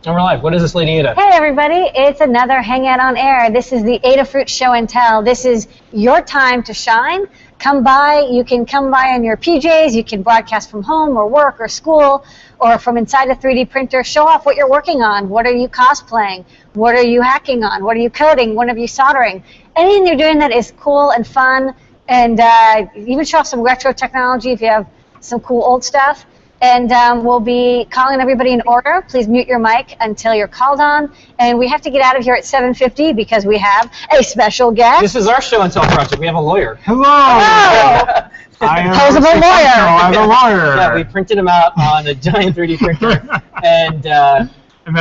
And we're live. What is this, Lady Ada? Hey everybody, it's another Hangout on Air. This is the Adafruit Show and Tell. This is your time to shine. Come by, you can come by in your PJs, you can broadcast from home or work or school or from inside a 3D printer. Show off what you're working on. What are you cosplaying? What are you hacking on? What are you coding? What are you soldering? Anything you're doing that is cool and fun, and even show off some retro technology if you have some cool old stuff. And we'll be calling everybody in order. Please mute your mic until you're called on. And we have to get out of here at 7:50 because we have a special guest. This is our show and tell project. We have a lawyer. Hello! Hello! I am Posable lawyer. I'm a lawyer. Yeah, we printed him out on a giant 3D printer. And then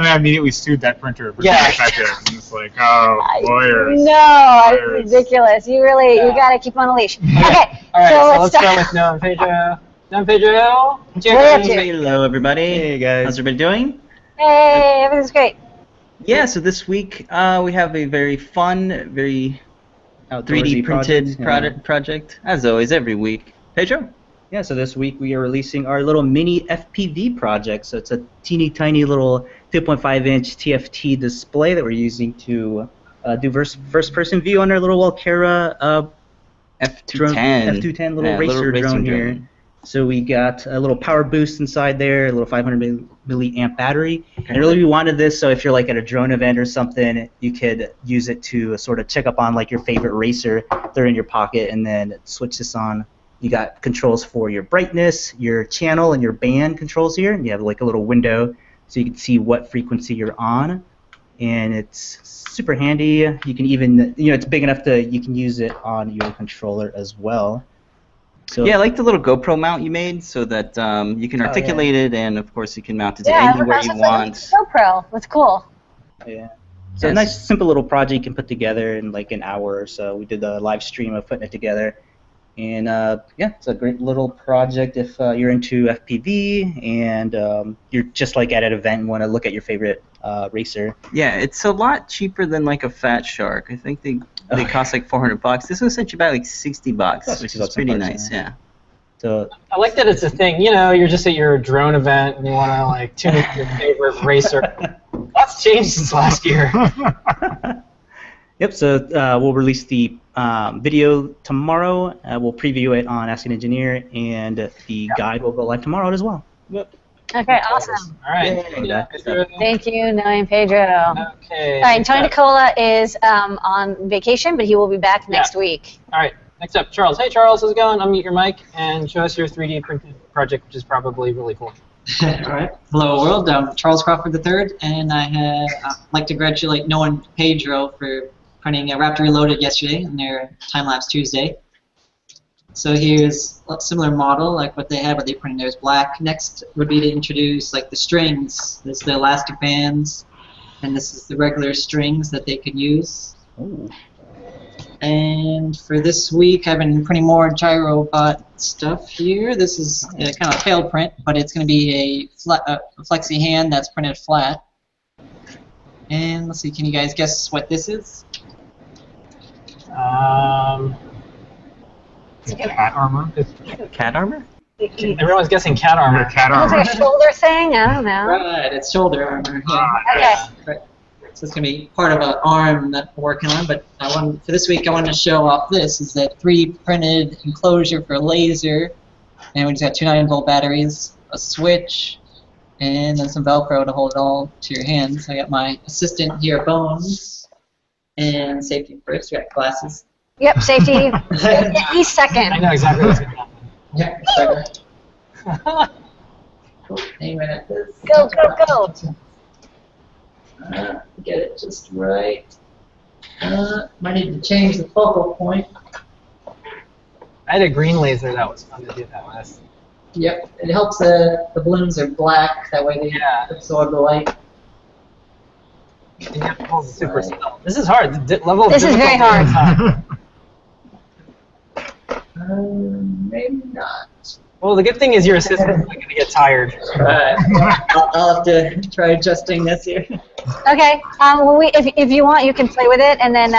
I immediately sued that printer for being effective. And it's like, oh, lawyers. No, it's ridiculous. You really, you got to keep on a leash. Okay, all right, so let's start with Noah and Pedro. Pedro. Hello, everybody. Hey, guys. How's everybody doing? Hey, everything's great. Yeah, so this week we have a very fun, very 3D printed project, as always, every week. Pedro? Yeah, so this week we are releasing our little mini FPV project. So it's a teeny tiny little 2.5-inch TFT display that we're using to do first-person view on our little Walkera F210 little racer drone here. So we got a little power boost inside there, a little 500 milliamp battery. Okay. And really we wanted this so if you're like at a drone event or something, you could use it to sort of check up on like your favorite racer. They're in your pocket, and then switch this on. You got controls for your brightness, your channel, and your band controls here. And you have like a little window so you can see what frequency you're on. And it's super handy. You can even, it's big enough that you can use it on your controller as well. So, yeah, I like the little GoPro mount you made so that you can articulate it, and of course you can mount it to anywhere you want. GoPro, that's cool. Yeah. So a nice simple little project you can put together in like an hour or so. We did the live stream of putting it together. And yeah, it's a great little project if you're into FPV and you're just like at an event and want to look at your favorite racer. Yeah, it's a lot cheaper than like a Fat Shark. I think they cost like $400. This was sent you back like $60, which is pretty nice. Yeah. So I like that it's a thing. You're just at your drone event and you want to like tune in your favorite racer. Lots changed since last year. Yep. So we'll release the video tomorrow. We'll preview it on Ask an Engineer, and the guide will go live tomorrow as well. Yep. Okay, awesome. All right. Thank you, Noah and Pedro. Okay. All right, and Tony Nicola is on vacation, but he will be back next week. All right. Next up, Charles. Hey, Charles, how's it going? Unmute your mic and show us your 3D printed project, which is probably really cool. All right. Hello, world. I'm Charles Crawford III, and I'd like to congratulate Noah and Pedro for printing a Raptor Reloaded yesterday on their Time-Lapse Tuesday. So here's a similar model like what they had, but they printed theirs black. Next would be to introduce like the strings. This is the elastic bands, and this is the regular strings that they could use. Ooh. And for this week, I've been printing more gyrobot stuff here. This is kind of a failed print, but it's going to be a flexi hand that's printed flat. And let's see, can you guys guess what this is? Cat armor? Cat armor? Everyone's guessing cat armor. Cat It's armor. like a shoulder thing? I don't know. Right, it's shoulder armor. Yeah. Okay. Right. So it's going to be part of an arm that we're working on, but for this week I wanted to show off this. Is that 3D printed enclosure for a laser, and we just got two 9-volt batteries, a switch, and then some Velcro to hold it all to your hands. I got my assistant here, Bones, and safety first. We got glasses. Yep, safety. He's second. I know exactly what's going to happen. Yeah, sorry. Cool. Aim right at this. Go, go, go. Get it just right. Might need to change the focal point. I had a green laser that was fun to do that with. Yep, it helps the balloons are black, that way they absorb the light. And you have to hold it super still. This is hard. The level of This is very hard. Maybe not. Well, the good thing is your assistant's not going to get tired. Alright, I'll have to try adjusting this here. Okay. Well, if you want, you can play with it, and then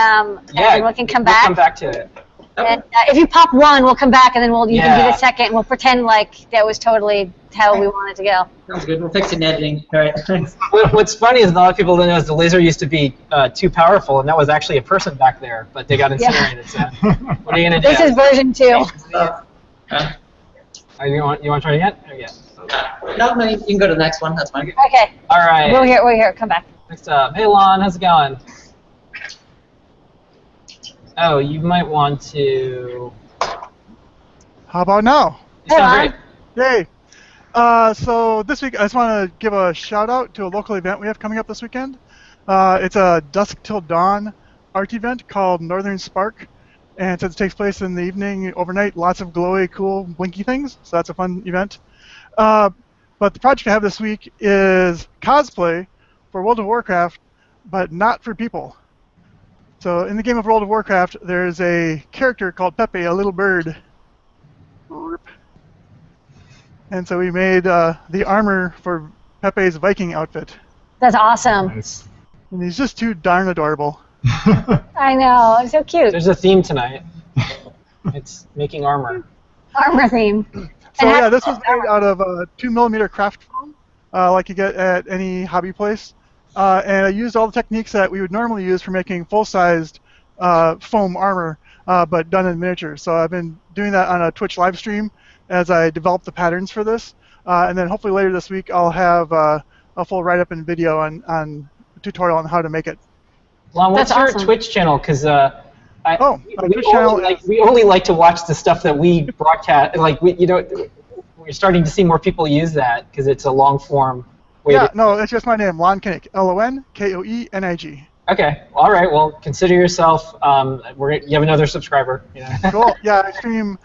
everyone can come back. We'll come back to it. And if you pop one, we'll come back, and then you can do the second. And we'll pretend like that was totally how we wanted to go. Sounds good. We'll fix it in editing. All right. What's funny is a lot of people don't know is the laser used to be too powerful, and that was actually a person back there, but they got incinerated. So what are you gonna do? This is version 2. You want to try it again? Oh, yeah. No, you can go to the next one. That's fine. Okay. All right. We're here. Come back. Next up, hey Lon, how's it going? Oh, you might want to. How about now? You sound great. Yay! So this week I just want to give a shout out to a local event we have coming up this weekend. It's a Dusk Till Dawn art event called Northern Spark, and since it takes place in the evening, overnight, lots of glowy, cool, blinky things. So that's a fun event. But the project I have this week is cosplay for World of Warcraft, but not for people. So in the game of World of Warcraft, there's a character called Pepe, a little bird. And so we made the armor for Pepe's Viking outfit. That's awesome. Nice. And he's just too darn adorable. I know. It's so cute. There's a theme tonight. It's making armor. Armor theme. So yeah, this was made out of 2mm craft foam, like you get at any hobby place. And I used all the techniques that we would normally use for making full-sized foam armor, but done in miniature. So I've been doing that on a Twitch live stream as I develop the patterns for this. And then hopefully later this week I'll have a full write-up and video on a tutorial on how to make it. Lon, what's That's your awesome. Twitch channel? Because we only like to watch the stuff that we broadcast. Like we're starting to see more people use that because it's a long form. No, it's just my name, Lon Koenig, Lonkoenig. Okay, all right. Well, consider yourself. You have another subscriber. You know? Cool. Yeah, I stream.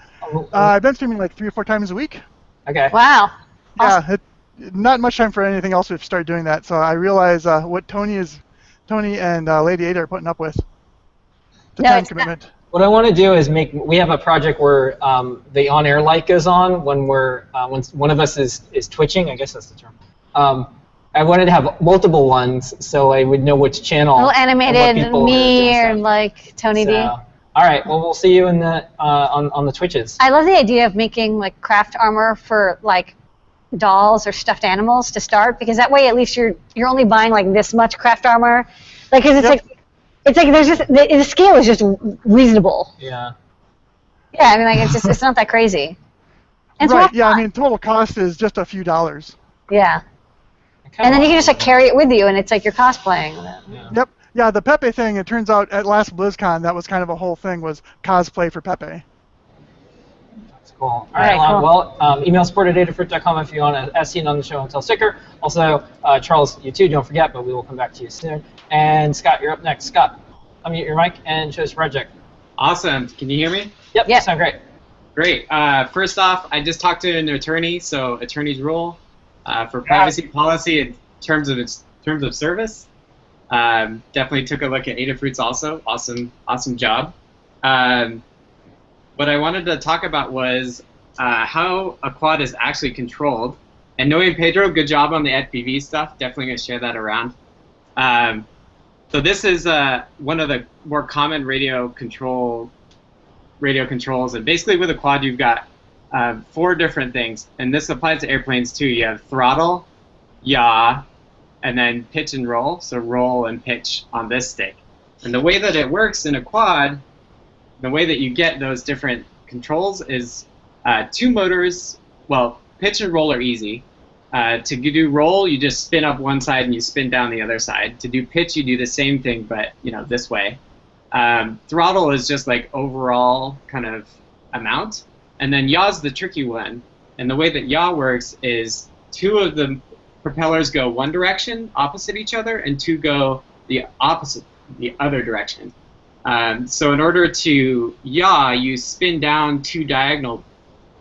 I've been streaming like 3 or 4 times a week. Okay. Wow. Yeah, not much time for anything else. We've started doing that, so I realize what Tony and Lady Ada are putting up with. The time commitment. What I want to do is we have a project where the on-air light goes on when when one of us is twitching. I guess that's the term. I wanted to have multiple ones so I would know which channel. A little animated me or like Tony D. All right. Well, we'll see you in the on the Twitches. I love the idea of making like craft armor for like dolls or stuffed animals to start, because that way at least you're only buying like this much craft armor, like because it's like there's just the scale is just reasonable. Yeah. Yeah, I mean like it's not that crazy. And Right. Yeah. I mean, total cost is just a few dollars. Yeah. And then you can just like carry it with you, and it's like you're cosplaying. Yeah. Yep. Yeah, the Pepe thing, it turns out at last BlizzCon, that was kind of a whole thing, was cosplay for Pepe. That's cool. All right, Lon. Well, email support@adafruit.com if you want to ask Ian on the show and tell sticker. Also, Charles, you too, don't forget, but we will come back to you soon. And Scott, you're up next. Scott, unmute your mic and show us project. Awesome. Can you hear me? Yep. You sound great. Great. First off, I just talked to an attorney, so attorney's rule. For privacy policy in terms of service. Definitely took a look at Adafruit's also. Awesome job. What I wanted to talk about was how a quad is actually controlled. And knowing Pedro, good job on the FPV stuff. Definitely going to share that around. So this is one of the more common radio controls. And basically with a quad, you've got 4 different things, and this applies to airplanes too. You have throttle, yaw, and then pitch and roll, so roll and pitch on this stick. And the way that it works in a quad, the way that you get those different controls is 2 motors. Well, pitch and roll are easy. To do roll, you just spin up one side and you spin down the other side. To do pitch, you do the same thing, but this way. Throttle is just like overall kind of amount. And then yaw's the tricky one. And the way that yaw works is 2 of the propellers go one direction, opposite each other, and 2 go the other direction. So in order to yaw, you spin down 2 diagonal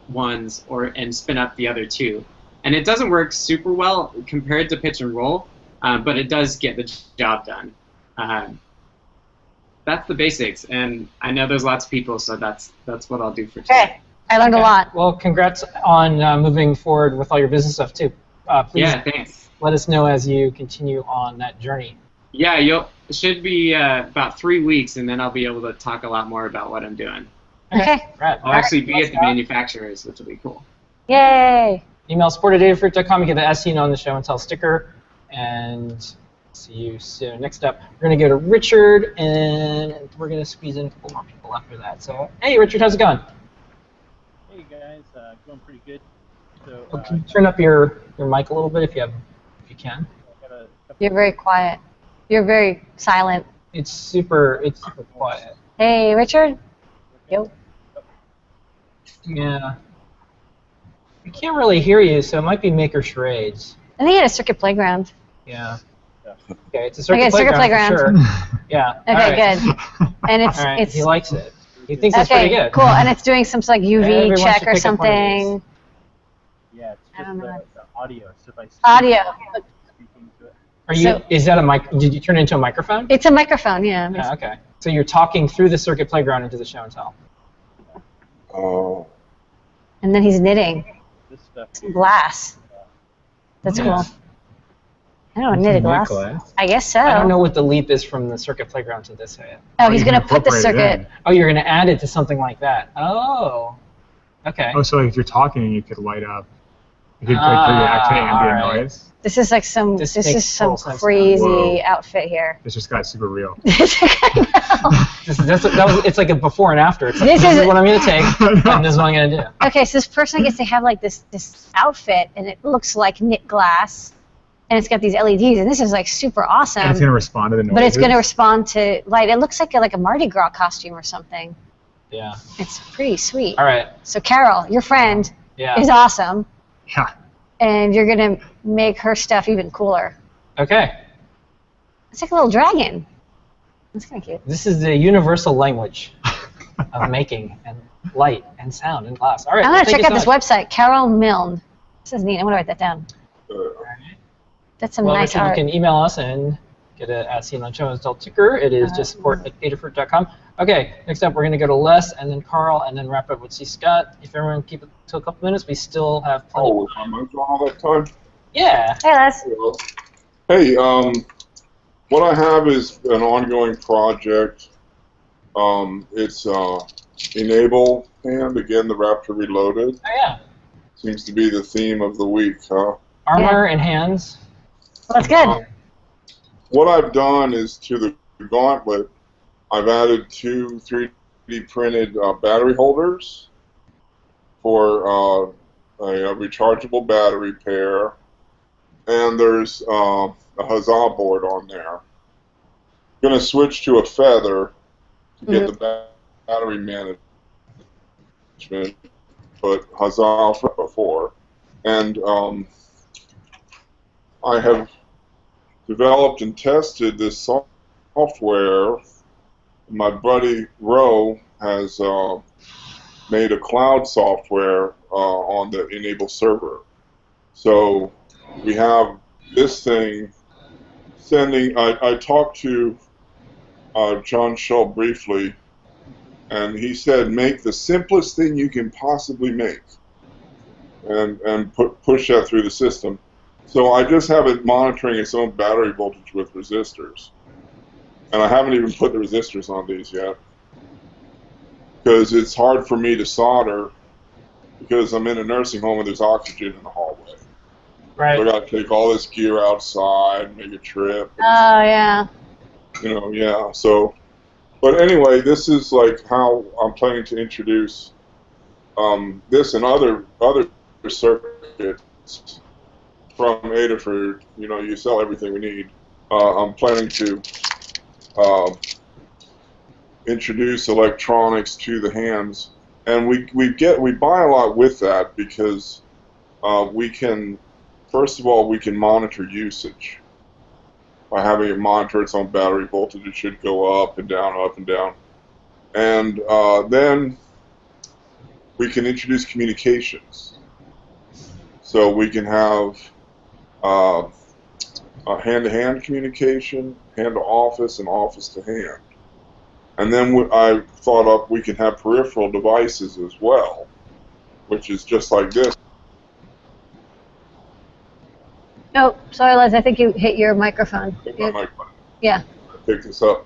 ones and spin up the other 2. And it doesn't work super well compared to pitch and roll, but it does get the job done. That's the basics, and I know there's lots of people, so that's what I'll do for today. Okay. I learned a lot. Well, congrats on moving forward with all your business stuff too. Please thanks. Let us know as you continue on that journey. Yeah, it should be about 3 weeks, and then I'll be able to talk a lot more about what I'm doing. Okay. Right. I'll actually be at the manufacturers, which will be cool. Yay. Email support@adafruit.com. You get the SC on the show and tell sticker. And see you soon. Next up, we're going to go to Richard, and we're going to squeeze in a couple more people after that. So, hey, Richard, how's it going? Hey guys, going pretty good. So, Can you turn up your mic a little bit if you can? You're very quiet. You're very silent. It's super quiet. Hey, Richard. Yo. Yeah. We can't really hear you, so it might be Maker Charades. I think at a circuit playground. Yeah. Okay, it's a circuit Okay, circuit playground. For sure. Yeah. Okay, all right. good. And it's All right. it's He likes it. He thinks it's pretty good. Cool. And it's doing some like UV Everyone check should or pick up one of something. yeah, it's I just don't know. the audio. So if I speak, Audio. speaking to it. Are you? So- Is that a mic? Did you turn it into a microphone? It's a microphone, yeah. Yeah. Okay. So you're talking through the circuit playground into the show and tell. Oh. And then he's knitting This stuff. some glass. That's Yeah. cool. I don't know, knitted glass. I guess so. I don't know what the leap is from the circuit playground to this yet. Oh, he's You gonna can put the incorporate it circuit. in. Oh, you're going to add it to something like that. Oh. Okay. Oh, so like if you're talking, you could light up. You could like Ah, activate ambient alright. noise. This is like some. This This makes is some total sense now. crazy Whoa. outfit here. It's just got super real. It's like a before and after. It's like, This this is- is what I'm going to take, and this is what I'm going to do. Okay, so this person gets to have like this outfit, and it looks like knit glass, and it's got these LEDs, and this is like super awesome. And it's going to respond to the noise. But it's going to respond to light. It looks like a Mardi Gras costume or something. Yeah. It's pretty sweet. All right. So Carol, your friend, Yeah. is awesome, Yeah. and you're going to make her stuff even cooler. Okay. It's like a little dragon. That's kind of cute. This is the universal language of making and light and sound and glass. All right. I'm going to thank check you out so this much. website, Carol Milne. This is neat. I'm going to write that down. That's some Well, nice Richard, you art. can email us and get it at Show and Tell ticker. It is just support@adafruit.com. Okay, next up we're going to go to Les and then Carl and then wrap up with C. Scott. If everyone keep it to a couple minutes, we still have plenty. Oh, am I gone all that time? Yeah. Hey, Les. Hey, what I have is an ongoing project. It's Enable Hand, again, the Raptor Reloaded. Oh, yeah. Seems to be the theme of the week, huh? Armor and hands. Well, that's good. What I've done is to the gauntlet, I've added 2 3D printed battery holders for a rechargeable battery pair, and there's a huzzah board on there. I'm going to switch to a feather to get the battery management, but huzzah for before. And I have developed and tested this software. My buddy Ro has made a cloud software on the Enable server. So we have this thing sending. I talked to John Shull briefly, and he said make the simplest thing you can possibly make, and push that through the system. So I just have it monitoring its own battery voltage with resistors. And I haven't even put the resistors on these yet, because it's hard for me to solder, because I'm in a nursing home and there's oxygen in the hallway. Right. So I got to take all this gear outside, make a trip. Oh, yeah. You know, yeah. So, but anyway, this is like how I'm planning to introduce this and other circuits from Adafruit. You know, you sell everything we need. I'm planning to introduce electronics to the hands, and we buy a lot with that, because we can, first of all, we can monitor usage. By having it monitor its own battery voltage, it should go up and down, up and down. And then we can introduce communications. So we can have hand-to-hand communication, hand-to-office, and office-to-hand. And then I thought up we can have peripheral devices as well, which is just like this. Oh, sorry, Les. I think you hit your microphone. Take my mic button. Yeah. I picked this up.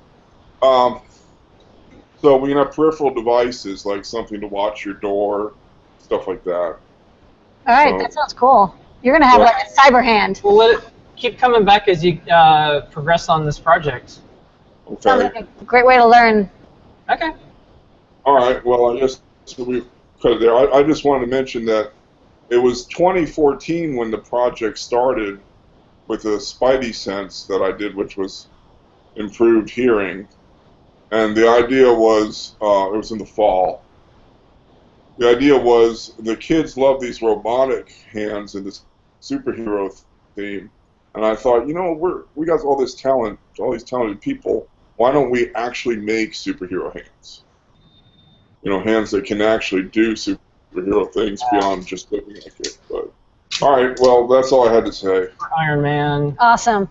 So we can have peripheral devices like something to watch your door, stuff like that. All right, that sounds cool. You're gonna have like a cyber hand. Well, let it keep coming back as you progress on this project. Okay. Sounds like a great way to learn. Okay. All right. Well, I guess we've cut it there. I just wanted to mention that it was 2014 when the project started with a Spidey sense that I did, which was improved hearing. And the idea was, it was in the fall. The idea was the kids love these robotic hands in this superhero theme. And I thought, you know, we got all this talent, all these talented people. Why don't we actually make superhero hands? You know, hands that can actually do superhero things beyond just looking like it. But all right, well, that's all I had to say. Iron Man. Awesome.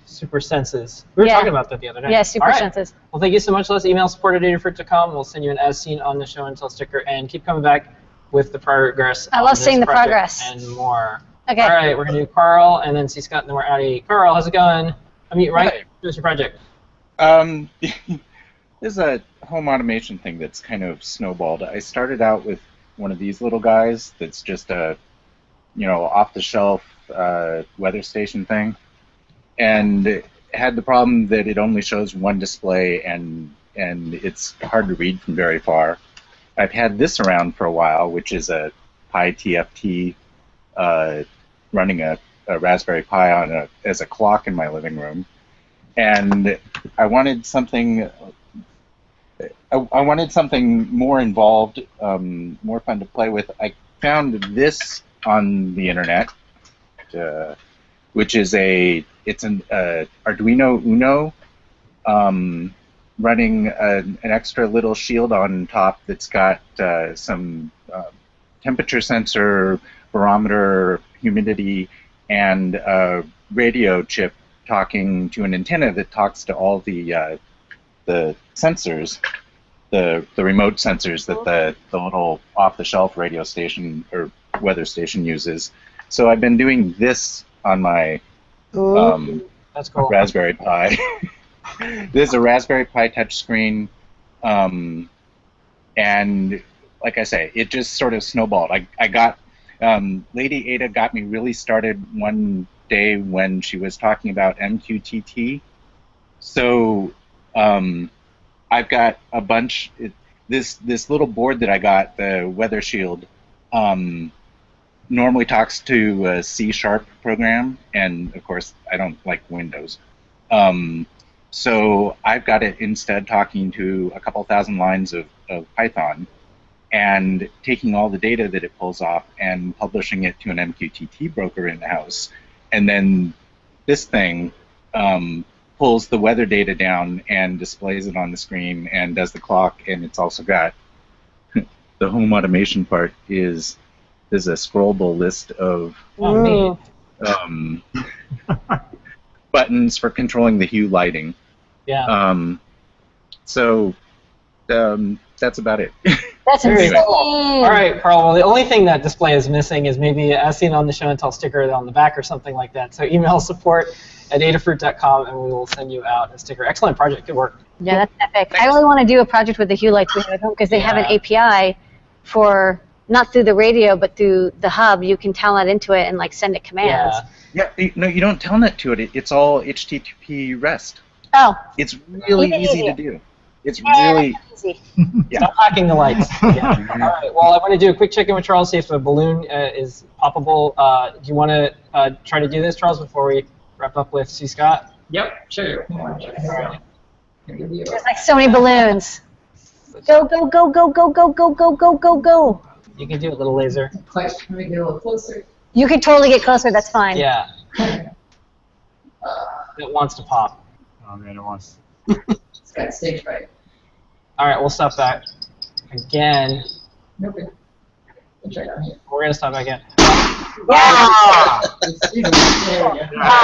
Super senses. We were talking about that the other day. Yeah, super senses. Well, thank you so much. Let's email support@adafruit.com. We'll send you an as seen on the show and tell sticker, and keep coming back with the progress. I love seeing the progress. And more. Okay. All right, we're going to do Carl, and then see Scott, and then we're outie. Carl, how's it going? Unmute, right? What's your project? This is a home automation thing that's kind of snowballed. I started out with one of these little guys that's just a, off-the-shelf weather station thing, and it had the problem that it only shows one display, and it's hard to read from very far. I've had this around for a while, which is a Pi TFT running a Raspberry Pi as a clock in my living room, and I wanted something more involved, more fun to play with. I found this on the internet, which is an Arduino Uno running an extra little shield on top that's got some temperature sensor, barometer, humidity, and a radio chip talking to an antenna that talks to all the sensors, the remote sensors that the little off-the-shelf radio station or weather station uses. So I've been doing this on my That's cool. Raspberry Pi. This is a Raspberry Pi touchscreen, and like I say, it just sort of snowballed. I got Lady Ada got me really started one day when she was talking about MQTT. So I've got a bunch. This little board that I got, the Weather Shield, normally talks to a C# program, and of course I don't like Windows. So I've got it instead talking to a couple thousand lines of Python, and taking all the data that it pulls off and publishing it to an MQTT broker in the house. And then this thing pulls the weather data down and displays it on the screen and does the clock, and it's also got the home automation part is there's a scrollable list of buttons for controlling the hue lighting. Yeah. So that's about it. That's insane. All right, Carl. Well, the only thing that display is missing is maybe as seen on the show and tell sticker on the back or something like that. So email support@adafruit.com and we will send you out a sticker. Excellent project. Good work. Yeah, that's epic. I really want to do a project with the hue lights we have at home because they have an API for not through the radio but through the hub. You can telnet into it and like send it commands. Yeah. No, you don't telnet to it. It's all HTTP REST. Oh. It's really easy to do. It's really easy. Stop hacking the lights. Yeah. All right. Well, I want to do a quick check-in with Charles, see if the balloon is poppable. Do you want to try to do this, Charles, before we wrap up with C. Scott? Yep, sure. There's like so many balloons. Go, go, go, go, go, go, go, go, go, go, go. You can do it, little laser. Can we get a little closer? You can totally get closer. That's fine. Yeah. It wants to pop. Oh man, it wants. It's got stage fright. All right, we'll stop that again. Nope. We'll try down here. We're gonna stop again. Yeah.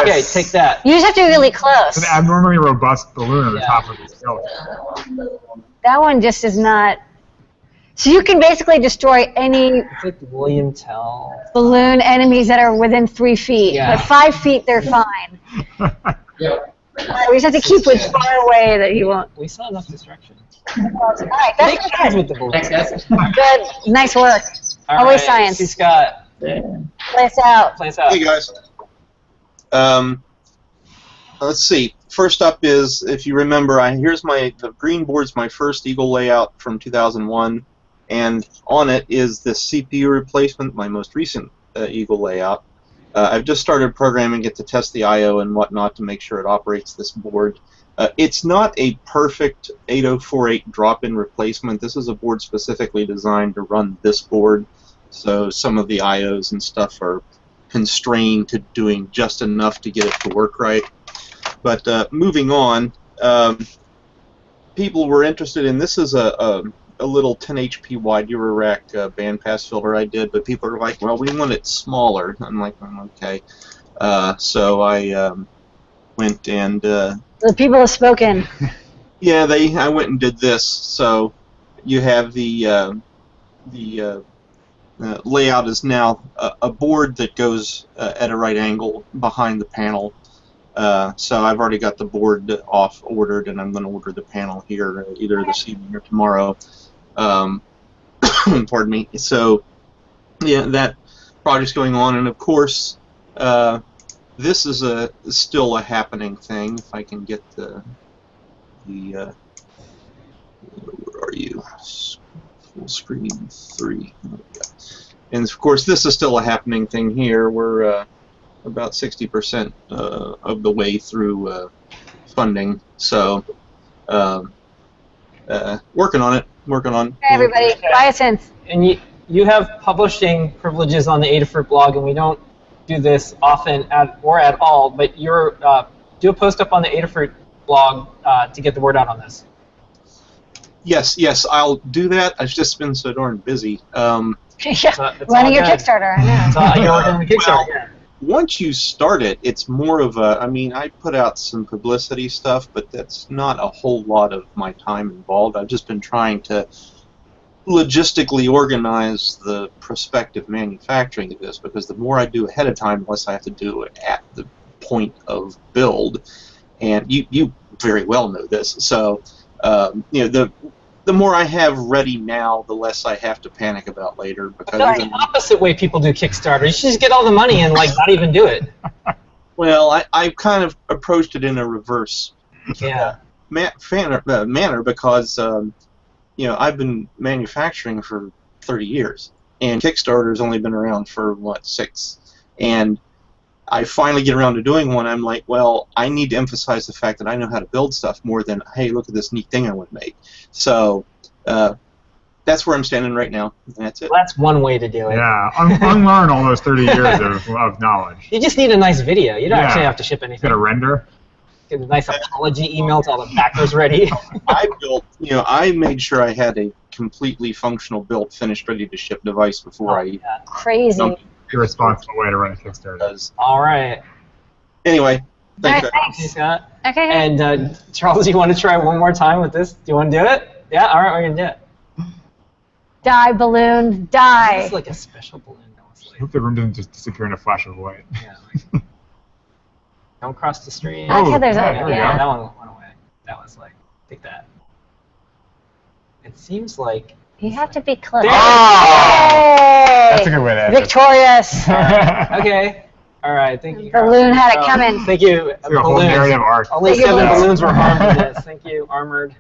Okay, take that. You just have to be really close. It's an abnormally robust balloon on the top of this hill. That one just is not. So you can basically destroy any It's like William Tell. balloon enemies that are within 3 feet. Yeah. But 5 feet, they're fine. Yep. We just have to keep it far away that he won't. We saw enough distraction. All right, that's Make friends with the balloon. Thanks, guys. good. Nice work. Always science. See, Scott. Play us out. Play us out. Hey guys. Let's see. First up is, if you remember, here's the green board's my first Eagle layout from 2001, and on it is the CPU replacement, my most recent Eagle layout. I've just started programming it to test the I/O and whatnot to make sure it operates this board. It's not a perfect 8048 drop-in replacement. This is a board specifically designed to run this board, so some of the I/Os and stuff are constrained to doing just enough to get it to work right. But moving on, people were interested in, this is a little 10 HP wide Eurorack bandpass filter I did, but people are like, well, we want it smaller. I'm like, okay. So I went and... The people have spoken. Yeah, I went and did this. So you have the layout is now a board that goes at a right angle behind the panel. So I've already got the board ordered, and I'm going to order the panel here either this evening or tomorrow. Pardon me. So, yeah, that project's going on, and of course, this is still a happening thing. If I can get the where are you? Full screen 3. And of course, this is still a happening thing here. We're about 60% of the way through funding, so working on it. Hey everybody, Biosynth. And you have publishing privileges on the Adafruit blog, and we don't do this often at all, but you're do a post up on the Adafruit blog to get the word out on this. Yes, I'll do that. I've just been so darn busy. Running your Kickstarter, I know. You're working on the Kickstarter. Well, once you start it, it's more of a, I mean, I put out some publicity stuff, but that's not a whole lot of my time involved. I've just been trying to logistically organize the prospective manufacturing of this, because the more I do ahead of time, the less I have to do it at the point of build. And you very well know this. So, you know, the more I have ready now, the less I have to panic about later. Because the opposite way people do Kickstarter. You should just get all the money and not even do it. Well, I kind of approached it in a reverse manner because you know, I've been manufacturing for 30 years, and Kickstarter's only been around for what, 6, and I finally get around to doing one. I'm like, well, I need to emphasize the fact that I know how to build stuff more than, hey, look at this neat thing I want to make. So that's where I'm standing right now. That's it. Well, that's one way to do it. Yeah, unlearn all those 30 years of knowledge. You just need a nice video. You don't actually have to ship anything. Get a render. Get a nice apology email to all the backers ready. I built, you know, I made sure I had a completely functional built, finished, ready to ship device before I crazy. Irresponsible way to run a Kickstarter. All right. Anyway, thanks. Thanks, Scott. Okay. And Charles, you want to try one more time with this? Do you want to do it? Yeah. All right, we're gonna do it. Die, balloon, die. It's like a special balloon. I hope the room doesn't just disappear in a flash of light. Yeah. Don't cross the stream. Okay, there's that one went away. That was like, take that. It seems like you have to be close. Oh! That's a good way to end it. Victorious. Okay. All right. Thank you. Balloon had it coming. Thank you. It's like a whole narrative arc. Only 7 balloons were harmed in this. Thank you, Armored.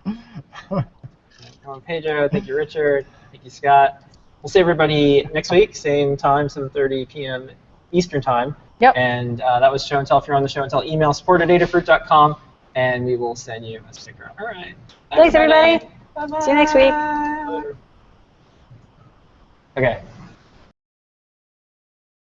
Come Pedro. Thank you, Richard. Thank you, Scott. We'll see everybody next week, same time, 7:30 p.m. Eastern Time. Yep. And that was Show and Tell. If you're on the Show and Tell, email support@adafruit.com, and we will send you a sticker. All right. Thanks, everybody. Bye-bye. See you next week. Okay.